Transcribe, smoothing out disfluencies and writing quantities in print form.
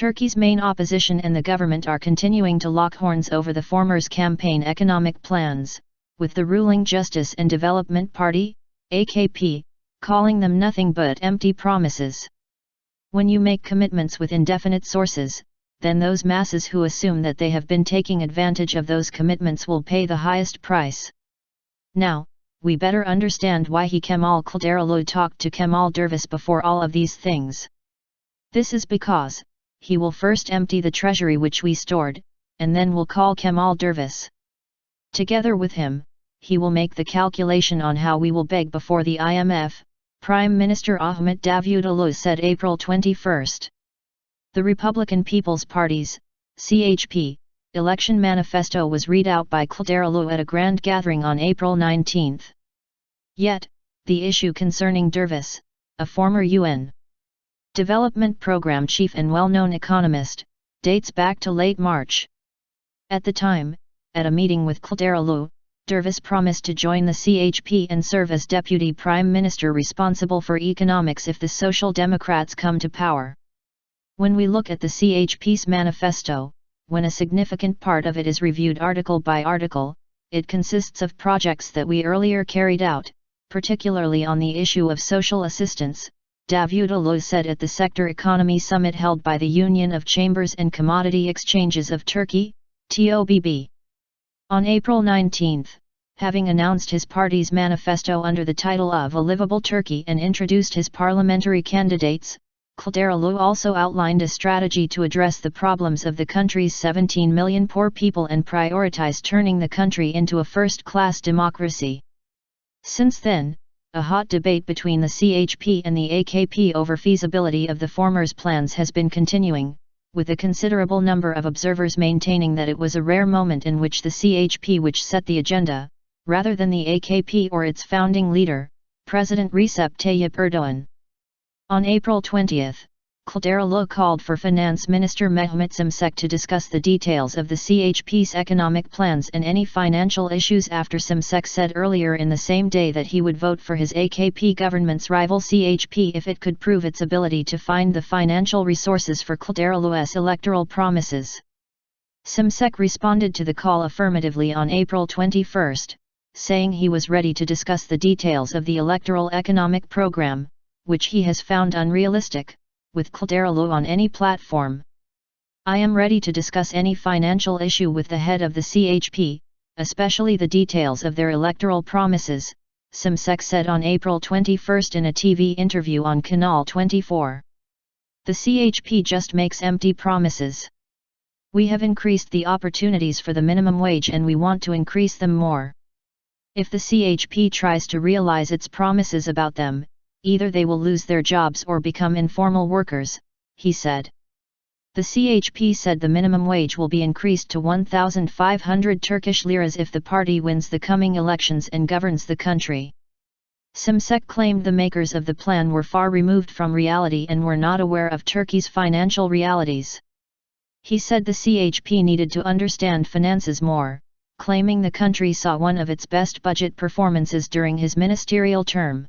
Turkey's main opposition and the government are continuing to lock horns over the former's campaign economic plans, with the ruling Justice and Development Party, AKP, calling them nothing but empty promises. When you make commitments with indefinite sources, then those masses who assume that they have been taking advantage of those commitments will pay the highest price. Now, we better understand why Kemal Kılıçdaroğlu talked to Kemal Derviş before all of these things. This is because he will first empty the treasury which we stored, and then will call Kemal Derviş. Together with him, he will make the calculation on how we will beg before the IMF, Prime Minister Ahmet Davutoğlu said April 21. The Republican People's Party's, CHP, election manifesto was read out by Kılıçdaroğlu at a grand gathering on April 19. Yet, the issue concerning Derviş, a former UN Development Program chief and well-known economist, dates back to late March. At the time, at a meeting with Kılıçdaroğlu, Derviş promised to join the CHP and serve as deputy prime minister responsible for economics if the Social Democrats come to power. When we look at the CHP's manifesto, when a significant part of it is reviewed article by article, it consists of projects that we earlier carried out, particularly on the issue of social assistance, Davutoğlu said at the Sector Economy Summit held by the Union of Chambers and Commodity Exchanges of Turkey, TOBB. On April 19, having announced his party's manifesto under the title of A Livable Turkey and introduced his parliamentary candidates, Kılıçdaroğlu also outlined a strategy to address the problems of the country's 17 million poor people and prioritize turning the country into a first-class democracy. Since then, a hot debate between the CHP and the AKP over feasibility of the former's plans has been continuing, with a considerable number of observers maintaining that it was a rare moment in which the CHP which set the agenda, rather than the AKP or its founding leader, President Recep Tayyip Erdoğan. On April 20, Kılıçdaroğlu called for Finance Minister Mehmet Şimşek to discuss the details of the CHP's economic plans and any financial issues after Şimşek said earlier in the same day that he would vote for his AKP government's rival CHP if it could prove its ability to find the financial resources for Kılıçdaroğlu's electoral promises. Şimşek responded to the call affirmatively on April 21, saying he was ready to discuss the details of the electoral economic program, which he has found unrealistic, with Kılıçdaroğlu on any platform. I am ready to discuss any financial issue with the head of the CHP, especially the details of their electoral promises, Şimşek said on April 21 in a TV interview on Kanal 24. The CHP just makes empty promises. We have increased the opportunities for the minimum wage and we want to increase them more. If the CHP tries to realize its promises about them, either they will lose their jobs or become informal workers, he said. The CHP said the minimum wage will be increased to 1,500 Turkish liras if the party wins the coming elections and governs the country. Şimşek claimed the makers of the plan were far removed from reality and were not aware of Turkey's financial realities. He said the CHP needed to understand finances more, claiming the country saw one of its best budget performances during his ministerial term.